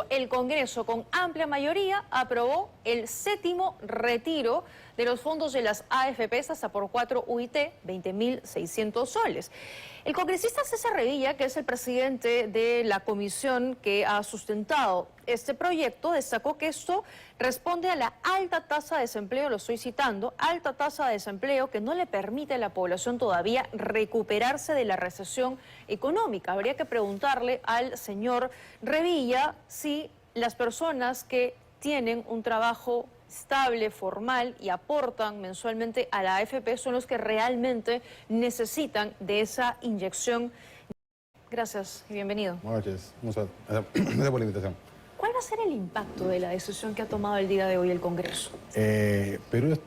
El Congreso con amplia mayoría aprobó el 7º retiro de los fondos de las AFPs hasta por 4 UIT, 20.600 soles. El congresista César Revilla, que es el presidente de la comisión que ha sustentado este proyecto, destacó que esto responde a la alta tasa de desempleo, lo estoy citando, alta tasa de desempleo que no le permite a la población todavía recuperarse de la recesión económica. Habría que preguntarle al señor Revilla si las personas que tienen un trabajo estable, formal y aportan mensualmente a la AFP son los que realmente necesitan de esa inyección. Gracias y bienvenido. Buenas noches. Gracias por la invitación. ¿Cuál va a ser el impacto de la decisión que ha tomado el día de hoy el Congreso? Perú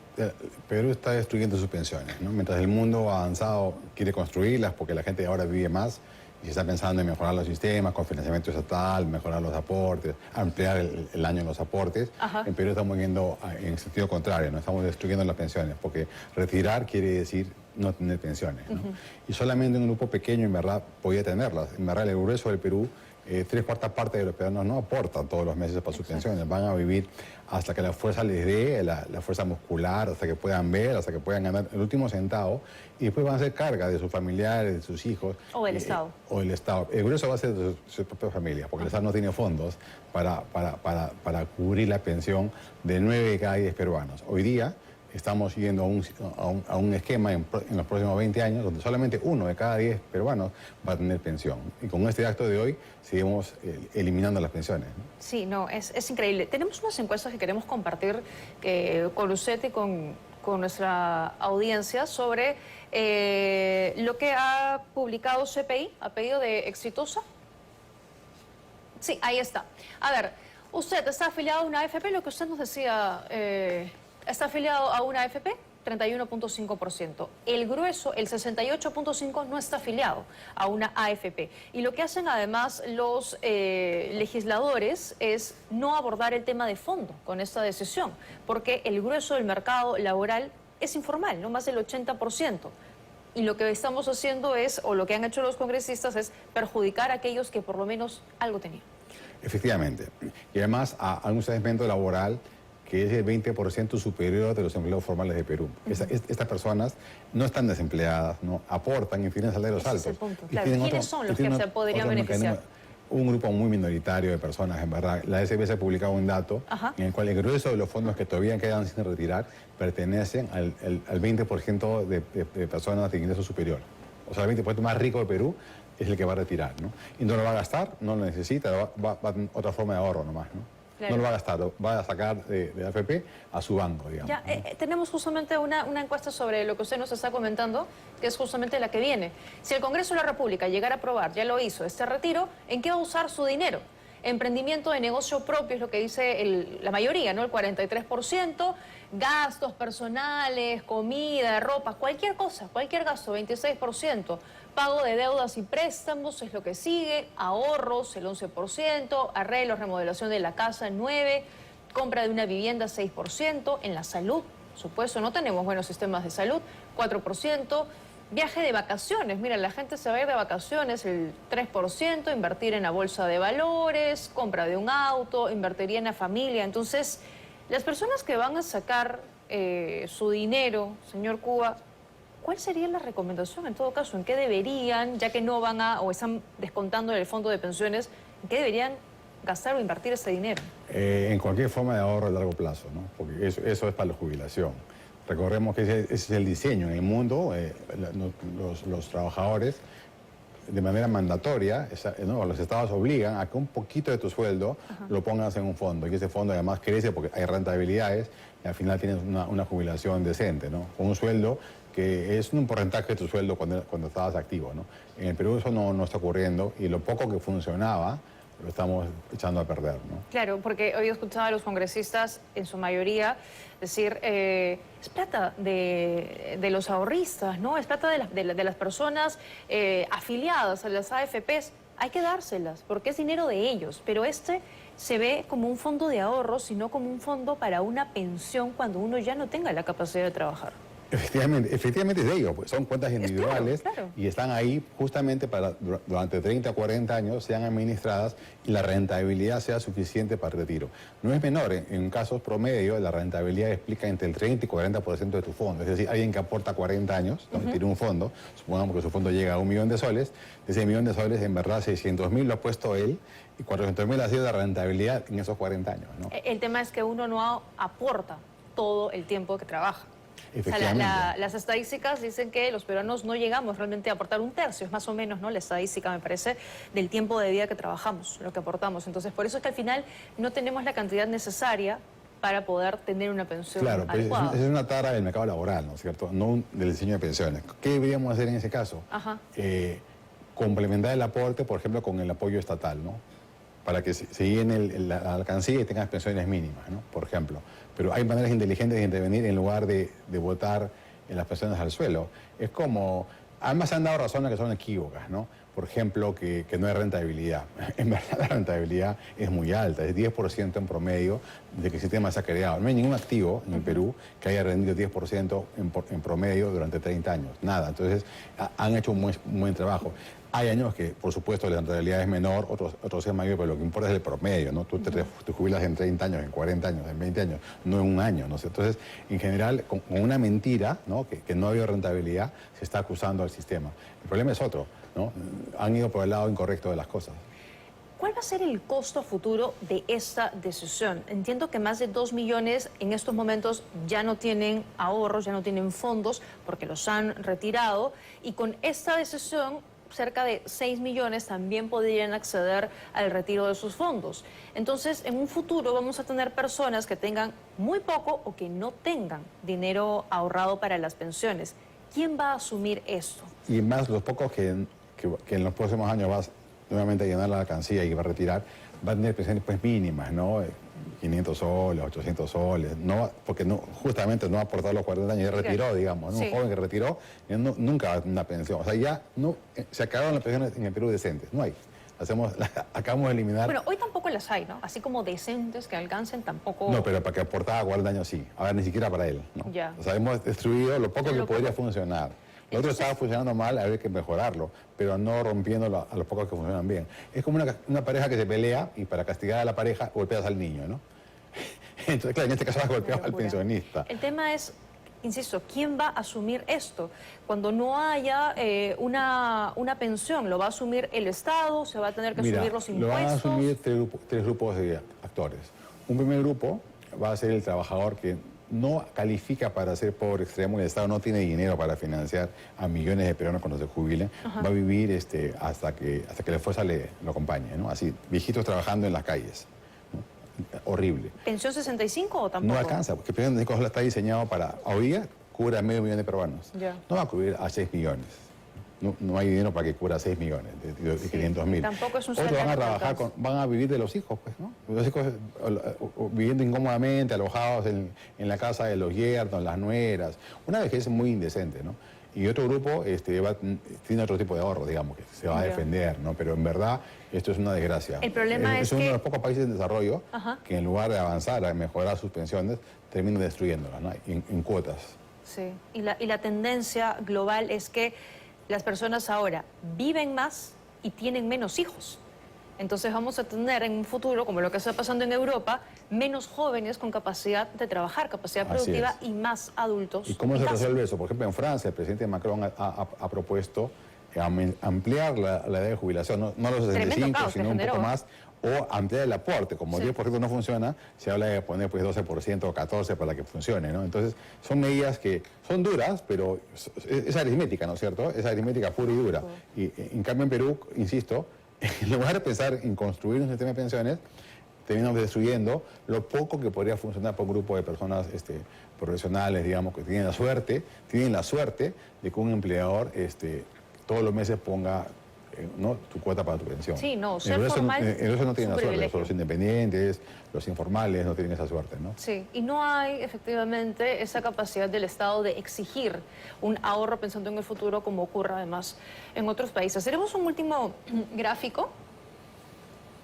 está destruyendo sus pensiones, ¿no? Mientras el mundo avanzado quiere construirlas porque la gente ahora vive más y se está pensando en mejorar los sistemas con financiamiento estatal, mejorar los aportes, ampliar el año de los aportes. Ajá. En Perú estamos yendo en sentido contrario, ¿no? Estamos destruyendo las pensiones porque retirar quiere decir no tener pensiones, ¿no? Y solamente un grupo pequeño en verdad podía tenerlas. En verdad el grueso del Perú, 3/4 partes de los peruanos no aportan todos los meses para sus pensiones, van a vivir hasta que la fuerza les dé, la fuerza muscular, hasta que puedan ver, hasta que puedan ganar el último centavo, y después van a ser carga de sus familiares, de sus hijos. O del Estado. O del Estado. El grueso va a ser de su propia familia, porque el Estado no tiene fondos para cubrir la pensión de 9 de cada 10 peruanos. Hoy día estamos yendo a un esquema en los próximos 20 años donde solamente 1 de cada 10 peruanos va a tener pensión. Y con este acto de hoy seguimos eliminando las pensiones, ¿no? Sí, no, es increíble. Tenemos unas encuestas que queremos compartir con usted y con nuestra audiencia sobre lo que ha publicado CPI a pedido de Exitosa. Sí, ahí está. A ver, usted está afiliado a una AFP, lo que usted nos decía... ¿Está afiliado a una AFP? 31.5%. El grueso, el 68.5%, no está afiliado a una AFP. Y lo que hacen además los legisladores es no abordar el tema de fondo con esta decisión, porque el grueso del mercado laboral es informal, no más del 80%. Y lo que estamos haciendo es, o lo que han hecho los congresistas, es perjudicar a aquellos que por lo menos algo tenían. Efectivamente. Y además a un segmento laboral que es el 20% superior de los empleados formales de Perú. Estas personas no están desempleadas, no aportan y tienen salarios altos. Ese es el punto. Claro. ¿Quiénes son los que se podrían beneficiar? Un grupo muy minoritario de personas, en verdad. La SBS ha publicado un dato en el cual el grueso de los fondos que todavía quedan sin retirar pertenecen al 20% de personas de ingreso superior. O sea, el 20% más rico de Perú es el que va a retirar, ¿no? Y no lo va a gastar, no lo necesita, va a tener otra forma de ahorro nomás, ¿no? Claro. No lo va a gastar, va a sacar de AFP a su banco, digamos. Ya, tenemos justamente una encuesta sobre lo que usted nos está comentando, que es justamente la que viene. Si el Congreso de la República llegara a aprobar, ya lo hizo, este retiro, ¿en qué va a usar su dinero? Emprendimiento de negocio propio es lo que dice la mayoría, ¿no? El 43%, gastos personales, comida, ropa, cualquier cosa, cualquier gasto, 26%. Pago de deudas y préstamos es lo que sigue, ahorros el 11%, arreglos, remodelación de la casa 9%, compra de una vivienda 6%, en la salud, por supuesto, no tenemos buenos sistemas de salud, 4%, viaje de vacaciones, mira, la gente se va a ir de vacaciones el 3%, invertir en la bolsa de valores, compra de un auto, invertiría en la familia. Entonces, las personas que van a sacar su dinero, señor Cuba, ¿cuál sería la recomendación en todo caso? ¿En qué deberían, ya que no van a, o están descontando en el fondo de pensiones, en qué deberían gastar o invertir ese dinero? En cualquier forma de ahorro a largo plazo, ¿no? Porque eso es para la jubilación. Recordemos que ese es el diseño. En el mundo, los trabajadores, de manera mandatoria, ¿no? Los estados obligan a que un poquito de tu sueldo lo pongas en un fondo. Y ese fondo además crece porque hay rentabilidades y al final tienes una jubilación decente, ¿no? Con un sueldo que es un porcentaje de tu sueldo cuando estabas activo, ¿no? En el Perú eso no está ocurriendo y lo poco que funcionaba lo estamos echando a perder, ¿no? Claro, porque hoy escuchaba a los congresistas, en su mayoría, decir, es plata de los ahorristas, ¿no? Es plata de las personas afiliadas a las AFPs. Hay que dárselas, porque es dinero de ellos, pero este se ve como un fondo de ahorro, sino como un fondo para una pensión cuando uno ya no tenga la capacidad de trabajar. Efectivamente es de ellos, pues son cuentas individuales claro. y están ahí justamente para durante 30 o 40 años sean administradas y la rentabilidad sea suficiente para el retiro. No es menor, en casos promedio la rentabilidad explica entre el 30 y 40% de tu fondo. Es decir, alguien que aporta 40 años, ¿no? Tiene un fondo, supongamos que su fondo llega a $1.000.000, de ese $1.000.000 en verdad 600.000 lo ha puesto él y 400.000 ha sido la rentabilidad en esos 40 años, ¿no? El tema es que uno no aporta todo el tiempo que trabaja. O sea, Efectivamente. las estadísticas dicen que los peruanos no llegamos realmente a aportar un tercio, es más o menos, ¿no? La estadística, me parece, del tiempo de vida que trabajamos, lo que aportamos. Entonces, por eso es que al final no tenemos la cantidad necesaria para poder tener una pensión Claro, pero adecuada. es una tara del mercado laboral, ¿no es cierto? No del diseño de pensiones. ¿Qué deberíamos hacer en ese caso? Ajá. Complementar el aporte, por ejemplo, con el apoyo estatal, ¿no? Para que se llene la alcancía y tengas pensiones mínimas, ¿no? Por ejemplo. Pero hay maneras inteligentes de intervenir en lugar de botar en las pensiones al suelo. Es como... Además se han dado razones que son equívocas, ¿no? Por ejemplo, que no hay rentabilidad. En verdad la rentabilidad es muy alta, es 10% en promedio de que el sistema se ha creado. No hay ningún activo en el Perú que haya rendido 10% en promedio durante 30 años. Nada. Entonces han hecho un buen trabajo. Hay años que, por supuesto, la rentabilidad es menor, otros es mayor, pero lo que importa es el promedio, ¿no? Tú te jubilas en 30 años, en 40 años, en 20 años, no en un año, ¿no? Entonces, en general, con una mentira, ¿no? Que no ha habido rentabilidad, se está acusando al sistema. El problema es otro, ¿no? Han ido por el lado incorrecto de las cosas. ¿Cuál va a ser el costo futuro de esta decisión? Entiendo que más de 2 millones en estos momentos ya no tienen ahorros, ya no tienen fondos porque los han retirado y con esta decisión cerca de 6 millones también podrían acceder al retiro de sus fondos. Entonces, en un futuro vamos a tener personas que tengan muy poco o que no tengan dinero ahorrado para las pensiones. ¿Quién va a asumir esto? Y más los pocos que en los próximos años vas nuevamente a llenar la alcancía y va a retirar, va a tener pensiones pues mínimas, ¿no? 500 soles, 800 soles, no, porque no, justamente no ha aportado los 40 años y retiró, digamos, ¿no? Sí. Un joven que retiró nunca va a tener una pensión. O sea, ya no, se acabaron las pensiones en el Perú decentes, no hay. Acabamos de eliminar... Bueno, hoy tampoco las hay, ¿no? Así como decentes que alcancen, tampoco... No, pero para que aportaba 40 años sí, ahora ni siquiera para él, ¿no? Ya. O sea, hemos destruido lo poco que Lo podría poco. funcionar. Lo otro estaba funcionando mal, habría que mejorarlo, pero no rompiéndolo a los pocos que funcionan bien. Es como una pareja que se pelea y para castigar a la pareja golpeas al niño, ¿no? Entonces, claro, en este caso has golpeado al pensionista. El tema es, insisto, ¿quién va a asumir esto? Cuando no haya una pensión, ¿lo va a asumir el Estado? ¿Se va a tener que asumir los impuestos? Lo van a asumir tres grupos de actores. Un primer grupo va a ser el trabajador que no califica para ser pobre extremo y el Estado no tiene dinero para financiar a millones de peruanos cuando se jubilen. Ajá. Va a vivir hasta que la fuerza lo acompañe, ¿no? Así, viejitos trabajando en las calles. Horrible. ¿Pensión 65 o tampoco? No alcanza, porque el pensión 65 está diseñado para, hoy día, cubrir a 500.000 de peruanos. Ya. No va a cubrir a 6 millones. No hay dinero para que cubra 6 millones, de 500.000. Tampoco es un Otros van a trabajar, van a vivir de los hijos, pues, ¿no? Los hijos viviendo incómodamente, alojados en la casa de los yernos, las nueras. Una vejez muy indecente, ¿no? Y otro grupo tiene otro tipo de ahorro, digamos, que se va a defender, ¿no? Pero en verdad esto es una desgracia. El problema es uno que... de los pocos países en desarrollo que en lugar de avanzar a mejorar sus pensiones, terminan destruyéndolas, ¿no? En cuotas. Sí, y la tendencia global es que las personas ahora viven más y tienen menos hijos. Entonces vamos a tener en un futuro, como lo que está pasando en Europa, menos jóvenes con capacidad de trabajar, capacidad productiva y más adultos. ¿Y cómo se resuelve eso? Por ejemplo, en Francia, el presidente Macron ha propuesto ampliar la edad de jubilación, no a los 65, sino un poco más, o ampliar el aporte. Como 10% no funciona, se habla de poner pues 12% o 14% para que funcione, ¿no? Entonces, son medidas que son duras, pero es aritmética, ¿no es cierto? Es aritmética pura y dura. Y en cambio en Perú, insisto, en lugar de pensar en construir un sistema de pensiones, terminamos destruyendo lo poco que podría funcionar por un grupo de personas profesionales, digamos, que tienen la suerte de que un empleador todos los meses ponga ¿no? tu cuota para tu pensión. Sí, no, ser formal eso no tienen la suerte, los independientes, los informales no tienen esa suerte, ¿no? Sí, y no hay efectivamente esa capacidad del Estado de exigir un ahorro pensando en el futuro como ocurre además en otros países. Haremos un último gráfico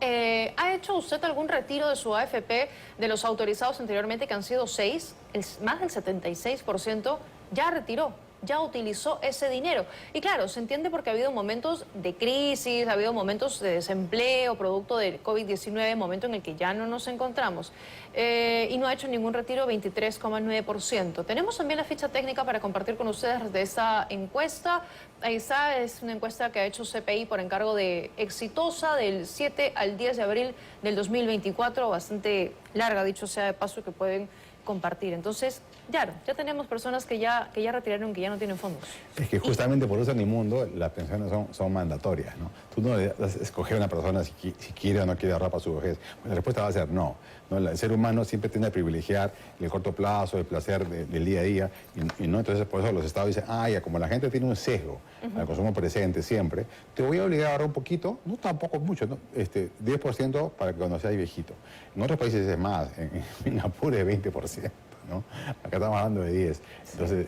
¿Ha hecho usted algún retiro de su AFP de los autorizados anteriormente, que han sido 6? Más del 76% ya retiró, ya utilizó ese dinero. Y claro, se entiende porque ha habido momentos de crisis, ha habido momentos de desempleo, producto del COVID-19, momento en el que ya no nos encontramos. Y no ha hecho ningún retiro, 23,9%. Tenemos también la ficha técnica para compartir con ustedes de esta encuesta. Ahí está, es una encuesta que ha hecho CPI por encargo de Exitosa del 7 al 10 de abril del 2024, bastante larga, dicho sea de paso, que pueden compartir. Entonces, claro, ya tenemos personas que ya retiraron, que ya no tienen fondos. Es que justamente por eso en el mundo las pensiones son mandatorias, ¿no? Tú no le das a escoger a una persona si quiere o no quiere ahorrar para su vejez. La respuesta va a ser no. El ser humano siempre tiende a privilegiar el corto plazo, el placer del día a día, y no. Entonces, por eso los estados dicen, ya como la gente tiene un sesgo al consumo presente siempre, te voy a obligar a ahorrar un poquito, no tampoco mucho, ¿no? 10% para que cuando seas viejito. En otros países es más, en Singapur es 20%. ¿no? Acá estamos hablando de 10. Entonces,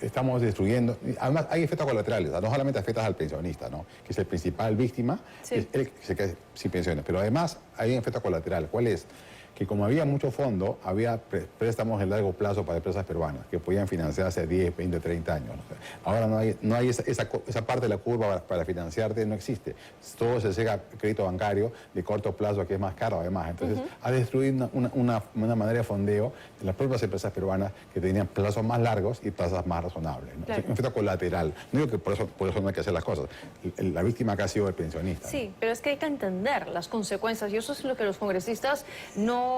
estamos destruyendo. Además, hay efectos colaterales. No solamente afectas al pensionista, ¿no? Que es el principal víctima, sí, es el que se queda sin pensiones. Pero además, hay un efecto colateral. ¿Cuál es? Que como había mucho fondo, había préstamos de largo plazo para empresas peruanas que podían financiarse 10, 20, 30 años. Ahora no hay esa parte de la curva para financiarte, no existe. Todo se llega a crédito bancario de corto plazo, que es más caro además. Entonces, ha destruido una manera de fondeo de las propias empresas peruanas que tenían plazos más largos y tasas más razonables, ¿no? Claro. Es un efecto colateral. No digo que por eso no hay que hacer las cosas. La víctima acá ha sido el pensionista. Sí, ¿no? Pero es que hay que entender las consecuencias, y eso es lo que los congresistas no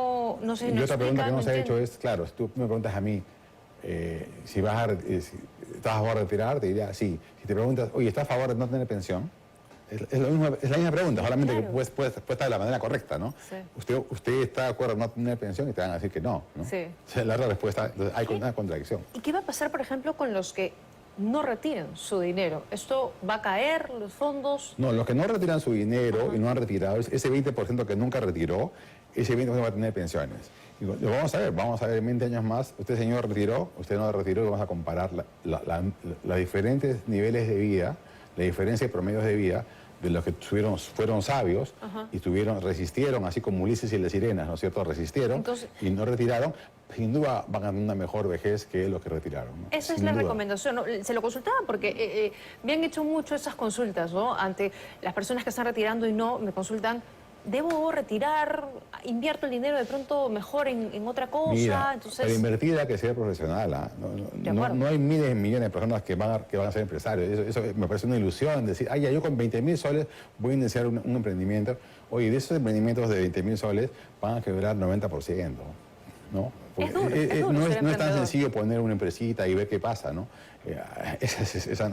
sé. Y otra pregunta que no se ha hecho es, claro, si tú me preguntas a mí si estás a favor de retirar, te diría sí. Si te preguntas, oye, ¿estás a favor de no tener pensión? Es la misma pregunta, solamente claro, que puede estar de la manera correcta, ¿no? Sí. Usted está de acuerdo en no tener pensión y te van a decir que no, ¿no? Sí. O sea, la respuesta, hay una contradicción. ¿Y qué va a pasar, por ejemplo, con los que no retiran su dinero? ¿Esto va a caer, los fondos? No, los que no retiran su dinero y no han retirado, ese 20% que nunca retiró, ese 20% va a tener pensiones. Y lo vamos a ver en 20 años más, usted señor retiró, usted no retiró, y vamos a comparar los diferentes niveles de vida, la diferencia de promedios de vida de los que fueron sabios y resistieron, así como Ulises y las sirenas, ¿no es cierto? Resistieron. Entonces, y no retiraron, sin duda van a tener una mejor vejez que los que retiraron, ¿no? Esa es la recomendación, ¿no? Se lo consultaba porque me han hecho mucho esas consultas, ¿no? Ante las personas que están retirando y no, me consultan, ¿debo retirar? ¿Invierto el dinero de pronto mejor en otra cosa? Mira, entonces, para invertir hay que ser profesional, ¿eh? No hay miles de millones de personas que van a ser empresarios. Eso me parece una ilusión, decir, ya yo con 20.000 soles voy a iniciar un emprendimiento. Oye, de esos emprendimientos de 20.000 soles van a quebrar 90%, ¿no? Es duro no es tan sencillo poner una empresita y ver qué pasa, ¿no? Esa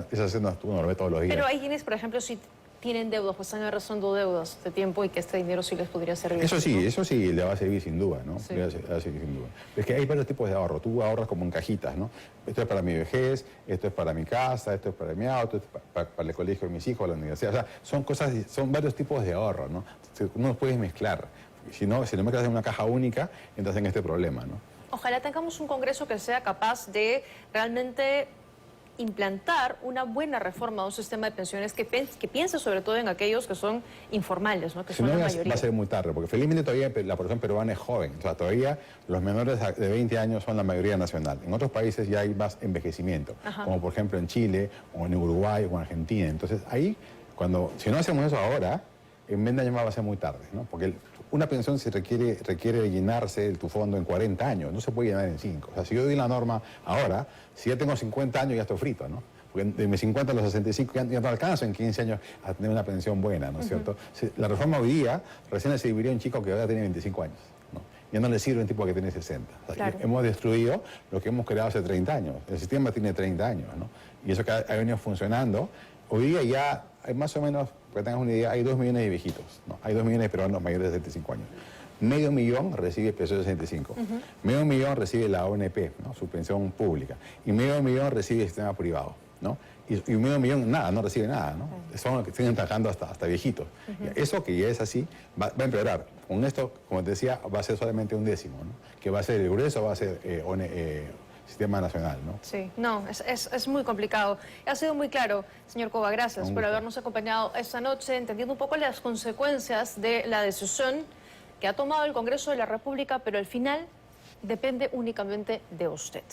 uno lo ve todos los días. Pero hay quienes, por ejemplo, si tienen deudas, pues están arrastrando deudas de tiempo y que este dinero sí les podría servir. Eso sí, le va a servir sin duda, ¿no? Sí. Le va a servir sin duda. Es que hay varios tipos de ahorro. Tú ahorras como en cajitas, ¿no? Esto es para mi vejez, esto es para mi casa, esto es para mi auto, esto es para el colegio de mis hijos, la universidad. O sea, son varios tipos de ahorro, ¿no? No los puedes mezclar. Si no mezclas en una caja única, entras en este problema, ¿no? Ojalá tengamos un Congreso que sea capaz de realmente implantar una buena reforma a un sistema de pensiones que piense sobre todo en aquellos que son informales, ¿no? Que son la mayoría. Va a ser muy tarde, porque felizmente todavía la población peruana es joven. O sea, todavía los menores de 20 años son la mayoría nacional. En otros países ya hay más envejecimiento, como por ejemplo en Chile, o en Uruguay, o en Argentina. Entonces ahí, si no hacemos eso ahora, en 20 años va a ser muy tarde, ¿no? Porque una pensión se requiere llenarse tu fondo en 40 años, no se puede llenar en 5. O sea, si yo doy la norma ahora, si ya tengo 50 años ya estoy frito, ¿no? Porque de mis 50 a los 65 ya no alcanzo en 15 años a tener una pensión buena, ¿no es cierto? La reforma hoy día recién le serviría a un chico que ahora tiene 25 años, ¿no? Ya no le sirve a un tipo que tiene 60. O sea, claro, hemos destruido lo que hemos creado hace 30 años. El sistema tiene 30 años, ¿no? Y eso que ha venido funcionando, hoy día ya hay más o menos, para que tengas una idea, hay 2 millones de viejitos, ¿no? Hay 2 millones de peruanos mayores de 75 años. Medio millón recibe pensión de 65. Medio millón recibe la ONP, ¿no? Su pensión pública. Y medio millón recibe el sistema privado, ¿no? Y medio millón no recibe nada, ¿no? Son los que siguen trabajando hasta viejitos. Eso que ya es así, va a empeorar. Con esto, como te decía, va a ser solamente un décimo, ¿no? Que va a ser el grueso, va a ser sistema nacional, ¿no? Sí, no, es muy complicado. Ha sido muy claro, señor Cova, gracias por habernos acompañado esta noche, entendiendo un poco las consecuencias de la decisión que ha tomado el Congreso de la República, pero al final depende únicamente de usted.